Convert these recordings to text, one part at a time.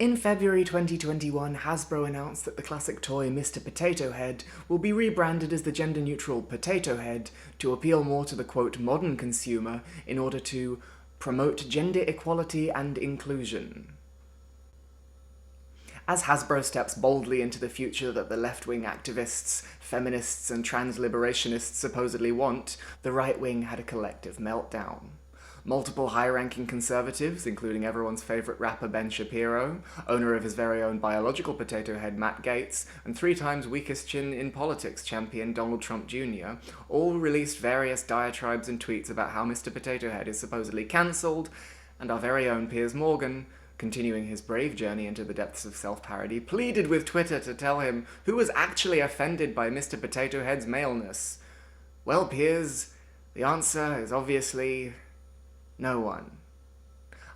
In February 2021, Hasbro announced that the classic toy Mr. Potato Head will be rebranded as the gender-neutral Potato Head to appeal more to the, quote, modern consumer in order to promote gender equality and inclusion. As Hasbro steps boldly into the future that the left-wing activists, feminists, and trans-liberationists supposedly want, the right-wing had a collective meltdown. Multiple high-ranking conservatives, including everyone's favourite rapper Ben Shapiro, owner of his very own biological potato head Matt Gaetz, and 3 times weakest chin in politics champion Donald Trump Jr., all released various diatribes and tweets about how Mr. Potato Head is supposedly cancelled, and our very own Piers Morgan, continuing his brave journey into the depths of self-parody, pleaded with Twitter to tell him who was actually offended by Mr. Potato Head's maleness. Well, Piers, the answer is obviously no one.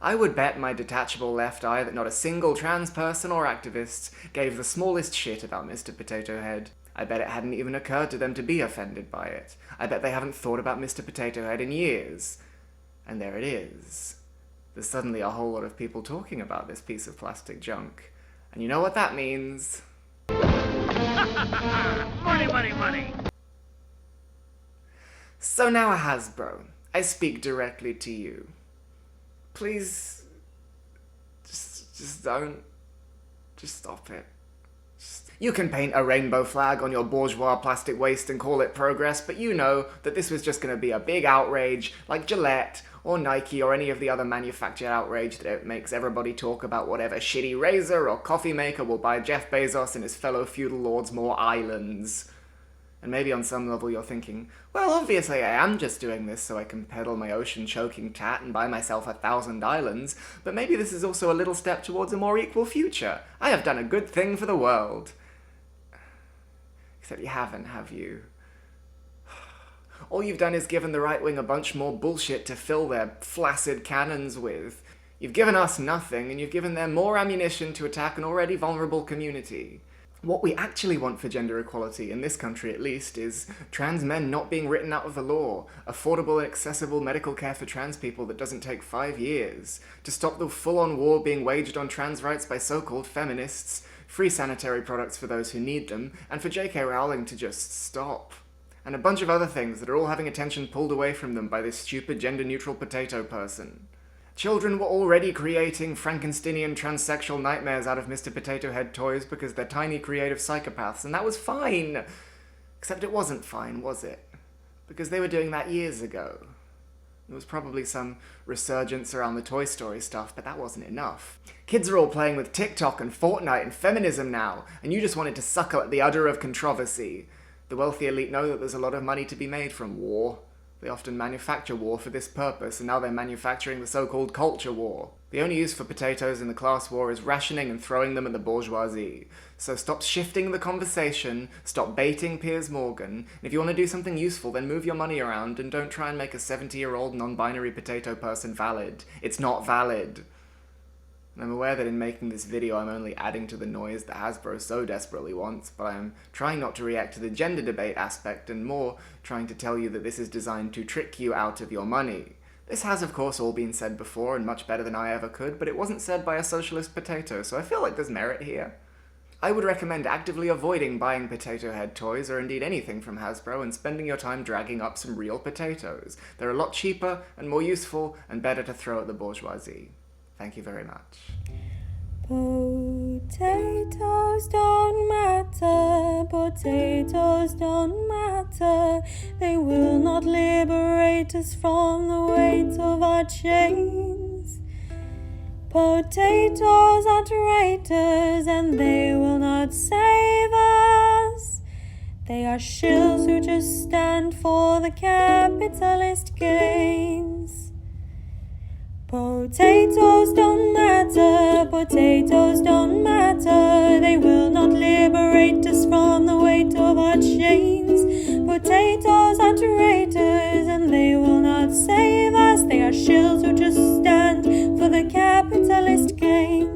I would bet my detachable left eye that not a single trans person or activist gave the smallest shit about Mr. Potato Head. I bet it hadn't even occurred to them to be offended by it. I bet they haven't thought about Mr. Potato Head in years. And there it is. There's suddenly a whole lot of people talking about this piece of plastic junk. And you know what that means? Money, money, money! So now Hasbro, I speak directly to you. Please, just don't. Just stop it. You can paint a rainbow flag on your bourgeois plastic waste and call it progress, but you know that this was just going to be a big outrage like Gillette or Nike or any of the other manufactured outrage that it makes everybody talk about whatever shitty razor or coffee maker will buy Jeff Bezos and his fellow feudal lords more islands. And maybe on some level you're thinking, well, obviously I am just doing this so I can peddle my ocean-choking tat and buy myself 1,000 islands, but maybe this is also a little step towards a more equal future. I have done a good thing for the world. Except you haven't, have you? All you've done is given the right wing a bunch more bullshit to fill their flaccid cannons with. You've given us nothing, and you've given them more ammunition to attack an already vulnerable community. What we actually want for gender equality, in this country at least, is trans men not being written out of the law, affordable and accessible medical care for trans people that doesn't take 5 years, to stop the full-on war being waged on trans rights by so-called feminists, free sanitary products for those who need them, and for J.K. Rowling to just stop. And a bunch of other things that are all having attention pulled away from them by this stupid gender-neutral potato person. Children were already creating Frankensteinian transsexual nightmares out of Mr. Potato Head toys because they're tiny creative psychopaths, and that was fine! Except it wasn't fine, was it? Because they were doing that years ago. There was probably some resurgence around the Toy Story stuff, but that wasn't enough. Kids are all playing with TikTok and Fortnite and feminism now, and you just wanted to suckle at the udder of controversy. The wealthy elite know that there's a lot of money to be made from war. They often manufacture war for this purpose, and now they're manufacturing the so-called culture war. The only use for potatoes in the class war is rationing and throwing them at the bourgeoisie. So stop shifting the conversation, stop baiting Piers Morgan, and if you want to do something useful, then move your money around and don't try and make a 70-year-old non-binary potato person valid. It's not valid. And I'm aware that in making this video I'm only adding to the noise that Hasbro so desperately wants, but I'm trying not to react to the gender debate aspect and more trying to tell you that this is designed to trick you out of your money. This has of course all been said before and much better than I ever could, but it wasn't said by a socialist potato, so I feel like there's merit here. I would recommend actively avoiding buying potato head toys or indeed anything from Hasbro and spending your time dragging up some real potatoes. They're a lot cheaper and more useful and better to throw at the bourgeoisie. Thank you very much. Potatoes don't matter, potatoes don't matter. They will not liberate us from the weight of our chains. Potatoes are traitors and they will not save us. They are shills who just stand for the capitalist gains. Potatoes don't matter, potatoes don't matter. They will not liberate us from the weight of our chains. Potatoes are traitors and they will not save us. They are shills who just stand for the capitalist gains.